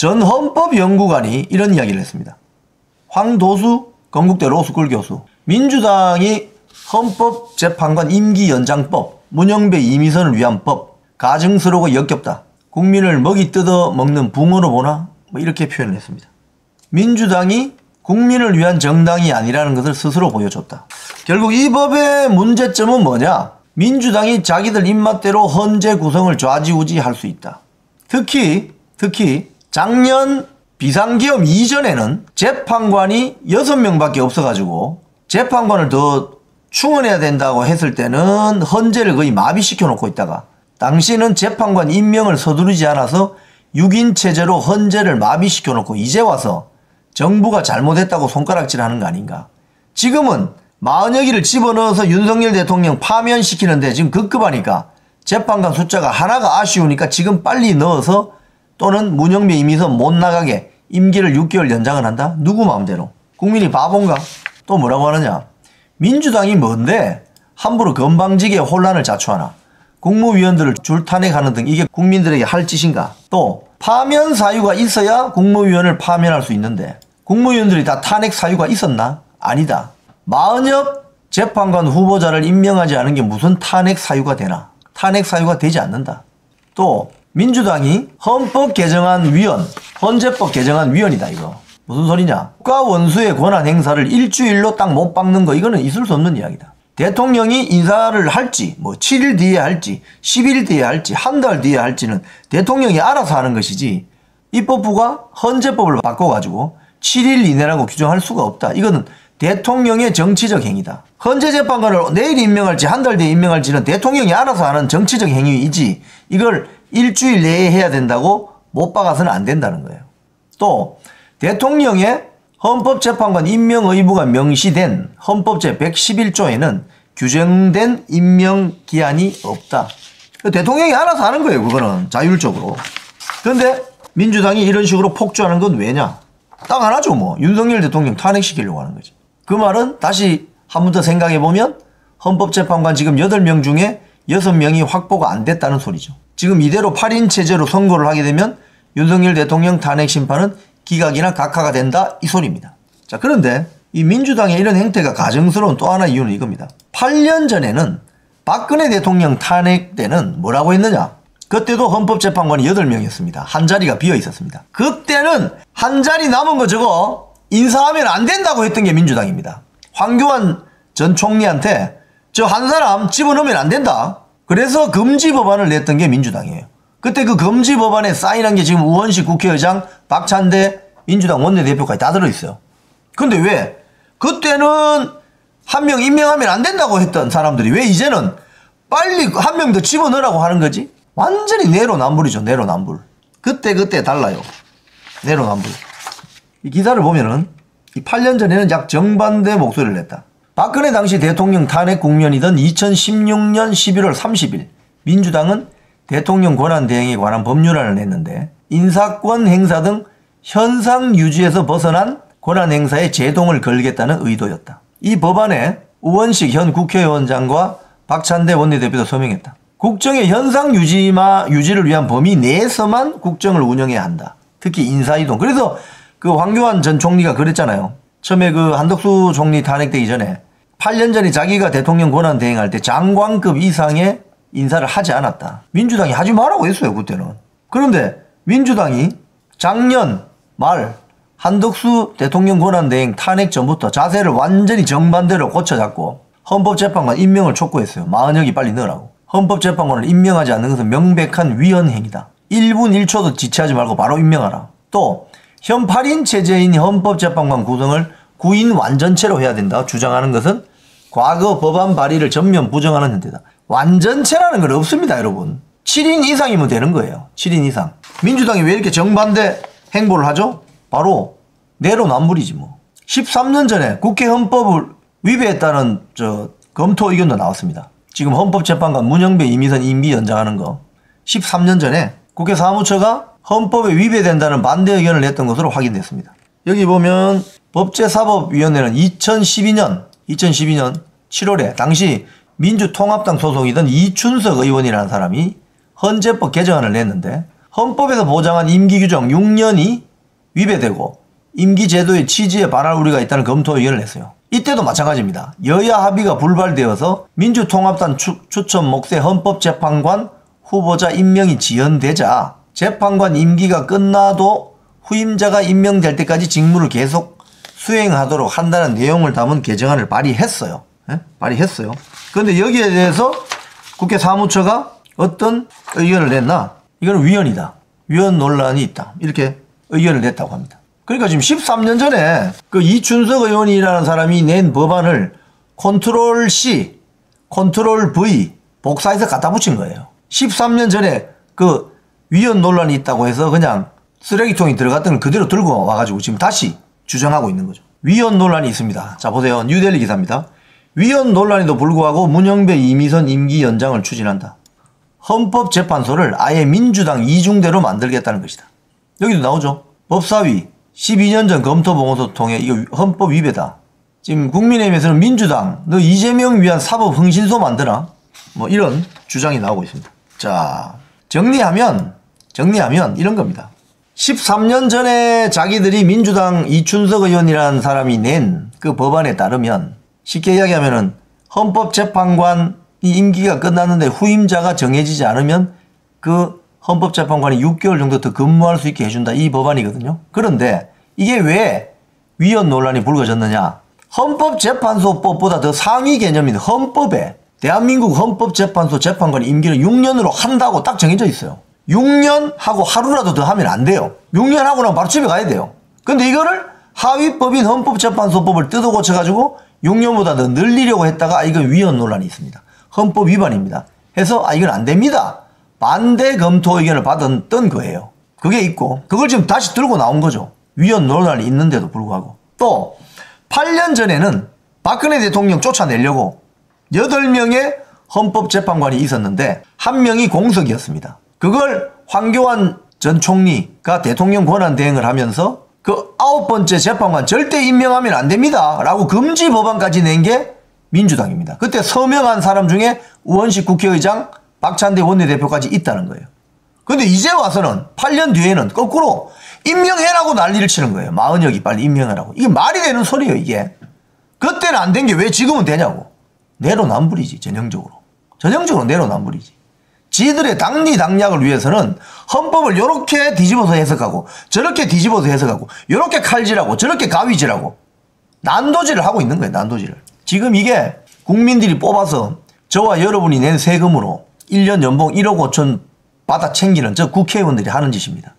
전 헌법연구관이 이런 이야기를 했습니다. 황도수 건국대 로스쿨 교수, 민주당이 헌법재판관 임기 연장법, 문영배 이미선을 위한 법, 가증스러우고 역겹다. 국민을 먹이 뜯어 먹는 붕어로 보나? 뭐 이렇게 표현을 했습니다. 민주당이 국민을 위한 정당이 아니라는 것을 스스로 보여줬다. 결국 이 법의 문제점은 뭐냐? 민주당이 자기들 입맛대로 헌재 구성을 좌지우지할 수 있다. 특히 작년 비상계엄 이전에는 재판관이 6명밖에 없어가지고 재판관을 더 충원해야 된다고 했을 때는 헌재를 거의 마비시켜 놓고 있다가 당시는 재판관 임명을 서두르지 않아서 6인 체제로 헌재를 마비시켜 놓고 이제 와서 정부가 잘못했다고 손가락질하는 거 아닌가. 지금은 40여기를 집어넣어서 윤석열 대통령 파면시키는데 지금 급급하니까 재판관 숫자가 하나가 아쉬우니까 지금 빨리 넣어서 또는 문영배 이미선 못 나가게 임기를 6개월 연장을 한다? 누구 마음대로? 국민이 바본가? 또 뭐라고 하느냐? 민주당이 뭔데 함부로 건방지게 혼란을 자초하나? 국무위원들을 줄탄핵하는 등 이게 국민들에게 할 짓인가? 또 파면 사유가 있어야 국무위원을 파면할 수 있는데 국무위원들이 다 탄핵 사유가 있었나? 아니다. 마은엽 재판관 후보자를 임명하지 않은 게 무슨 탄핵 사유가 되나? 탄핵 사유가 되지 않는다. 또 민주당이 헌법 개정안 위원, 헌재법 개정안 위원이다 이거. 무슨 소리냐? 국가 원수의 권한 행사를 일주일로 딱 못 박는 거 이거는 있을 수 없는 이야기다. 대통령이 인사를 할지 뭐 7일 뒤에 할지 10일 뒤에 할지 한 달 뒤에 할지는 대통령이 알아서 하는 것이지 입법부가 헌재법을 바꿔가지고 7일 이내라고 규정할 수가 없다. 이거는 대통령의 정치적 행위다. 헌재재판관을 내일 임명할지 한 달 뒤에 임명할지는 대통령이 알아서 하는 정치적 행위이지 이걸 일주일 내에 해야 된다고 못 박아서는 안 된다는 거예요. 또 대통령의 헌법재판관 임명 의무가 명시된 헌법제 111조에는 규정된 임명 기한이 없다. 대통령이 알아서 하는 거예요. 그거는 자율적으로. 그런데 민주당이 이런 식으로 폭주하는 건 왜냐? 딱 하나죠 뭐. 윤석열 대통령 탄핵시키려고 하는 거지. 그 말은 다시 한 번 더 생각해보면 헌법재판관 지금 8명 중에 6명이 확보가 안 됐다는 소리죠. 지금 이대로 8인 체제로 선고를 하게 되면 윤석열 대통령 탄핵 심판은 기각이나 각하가 된다 이 소리입니다. 자, 그런데 이 민주당의 이런 행태가 가증스러운 또 하나 이유는 이겁니다. 8년 전에는 박근혜 대통령 탄핵 때는 뭐라고 했느냐? 그때도 헌법재판관이 8명이었습니다. 한 자리가 비어 있었습니다. 그때는 한 자리 남은 거 저거 인사하면 안 된다고 했던 게 민주당입니다. 황교안 전 총리한테 저 한 사람 집어넣으면 안 된다. 그래서 금지 법안을 냈던 게 민주당이에요. 그때 그 금지 법안에 사인한 게 지금 우원식 국회의장, 박찬대 민주당 원내대표까지 다 들어있어요. 근데 왜? 그때는 한 명 임명하면 안 된다고 했던 사람들이 왜 이제는 빨리 한 명 더 집어넣으라고 하는 거지? 완전히 내로남불이죠. 내로남불. 그때 달라요. 내로남불. 이 기사를 보면은 이 8년 전에는 약 정반대 목소리를 냈다. 박근혜 당시 대통령 탄핵 국면이던 2016년 11월 30일 민주당은 대통령 권한대행에 관한 법률안을 냈는데 인사권 행사 등 현상 유지에서 벗어난 권한 행사에 제동을 걸겠다는 의도였다. 이 법안에 우원식 현 국회의원장과 박찬대 원내대표도 서명했다. 국정의 현상 유지를 위한 범위 내에서만 국정을 운영해야 한다. 특히 인사이동. 그래서 그 황교안 전 총리가 그랬잖아요. 처음에 그 한덕수 총리 탄핵되기 전에 8년 전에 자기가 대통령 권한 대행할 때 장관급 이상의 인사를 하지 않았다. 민주당이 하지 말라고 했어요. 그때는. 그런데 민주당이 작년 말 한덕수 대통령 권한 대행 탄핵 전부터 자세를 완전히 정반대로 고쳐잡고 헌법재판관 임명을 촉구했어요. 마은혁이 빨리 넣으라고. 헌법재판관을 임명하지 않는 것은 명백한 위헌행위다. 1분 1초도 지체하지 말고 바로 임명하라. 또 현 8인 체제인 헌법재판관 구성을 9인 완전체로 해야 된다 주장하는 것은 과거 법안 발의를 전면 부정하는 현태다. 완전체라는 건 없습니다. 여러분. 7인 이상이면 되는 거예요. 7인 이상. 민주당이 왜 이렇게 정반대 행보를 하죠? 바로 내로남불이지 뭐. 13년 전에 국회 헌법을 위배했다는 검토 의견도 나왔습니다. 지금 헌법재판관 문영배 이미선 임기 연장하는 거 13년 전에 국회 사무처가 헌법에 위배된다는 반대 의견을 냈던 것으로 확인됐습니다. 여기 보면 법제사법위원회는 2012년 7월에 당시 민주통합당 소속이던 이춘석 의원이라는 사람이 헌재법 개정안을 냈는데 헌법에서 보장한 임기 규정 6년이 위배되고 임기 제도의 취지에 반할 우려가 있다는 검토 의견을 냈어요. 이때도 마찬가지입니다. 여야 합의가 불발되어서 민주통합당 추천 몫의 헌법재판관 후보자 임명이 지연되자 재판관 임기가 끝나도 후임자가 임명될 때까지 직무를 계속 수행하도록 한다는 내용을 담은 개정안을 발의했어요. 발의했어요. 그런데 여기에 대해서 국회 사무처가 어떤 의견을 냈나? 이거는 위헌이다. 위헌 논란이 있다. 이렇게 의견을 냈다고 합니다. 그러니까 지금 13년 전에 그 이춘석 의원이라는 사람이 낸 법안을 컨트롤 C, 컨트롤 V 복사해서 갖다 붙인 거예요. 13년 전에 그 위헌 논란이 있다고 해서 그냥 쓰레기통에 들어갔던 걸 그대로 들고 와가지고 지금 다시 주장하고 있는 거죠. 위헌 논란이 있습니다. 자, 보세요. 뉴델리 기사입니다. 위헌 논란에도 불구하고 문영배 이미선 임기 연장을 추진한다. 헌법재판소를 아예 민주당 이중대로 만들겠다는 것이다. 여기도 나오죠. 법사위 12년 전 검토 보고서 통해 이거 헌법 위배다. 지금 국민의힘에서는 민주당 너 이재명 위한 사법 흥신소 만드나? 뭐 이런 주장이 나오고 있습니다. 자, 정리하면 이런 겁니다. 13년 전에 자기들이 민주당 이춘석 의원이라는 사람이 낸 그 법안에 따르면 쉽게 이야기하면은 헌법재판관이 임기가 끝났는데 후임자가 정해지지 않으면 그 헌법재판관이 6개월 정도 더 근무할 수 있게 해준다. 이 법안이거든요. 그런데 이게 왜 위헌 논란이 불거졌느냐. 헌법재판소법보다 더 상위 개념인 헌법에 대한민국 헌법재판소 재판관 임기를 6년으로 한다고 딱 정해져 있어요. 6년 하고 하루라도 더 하면 안 돼요. 6년 하고 나면 바로 집에 가야 돼요. 근데 이거를 하위법인 헌법재판소법을 뜯어 고쳐가지고 6년보다 더 늘리려고 했다가 이건 위헌 논란이 있습니다. 헌법 위반입니다. 해서 이건 안 됩니다. 반대 검토 의견을 받았던 거예요. 그게 있고 그걸 지금 다시 들고 나온 거죠. 위헌 논란이 있는데도 불구하고. 또 8년 전에는 박근혜 대통령 쫓아내려고 8명의 헌법재판관이 있었는데 1명이 공석이었습니다. 그걸 황교안 전 총리가 대통령 권한 대행을 하면서 그 9번째 재판관 절대 임명하면 안 됩니다 라고 금지 법안까지 낸 게 민주당입니다. 그때 서명한 사람 중에 우원식 국회의장, 박찬대 원내대표까지 있다는 거예요. 근데 이제 와서는 8년 뒤에는 거꾸로 임명해라고 난리를 치는 거예요. 마흔여기 빨리 임명하라고. 이게 말이 되는 소리예요, 이게. 그때는 안 된 게 왜 지금은 되냐고. 내로남불이지, 전형적으로. 전형적으로 내로남불이지. 지들의 당리당략을 위해서는 헌법을 요렇게 뒤집어서 해석하고 저렇게 뒤집어서 해석하고 요렇게 칼질하고 저렇게 가위질하고 난도질을 하고 있는 거예요. 난도질을. 지금 이게 국민들이 뽑아서 저와 여러분이 낸 세금으로 1년 연봉 1억 5천 받아 챙기는 저 국회의원들이 하는 짓입니다.